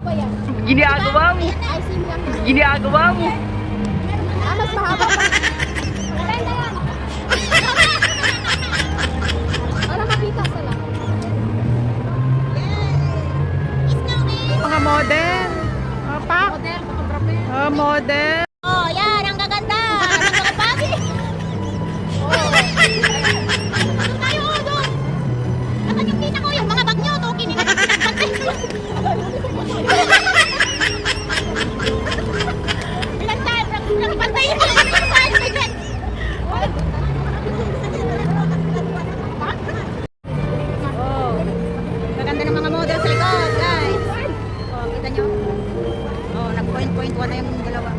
Ginagawa mo. Ginagawa mo. Mas mahaba pa. Para makita sa lang. Mga model. Opa. Model, photographer. Model. Oh, yan, ang gaganda. Ang mga bagay. Doon tayo, doon. Nasaan yung kita ko? Yung mga bag nyo, to. Pinagpantay. Pinagpantay. Oh, gaganda ng mga model sa likod, guys. Oh, kita nyo? Oh, nag-point-point one na yung dalawa.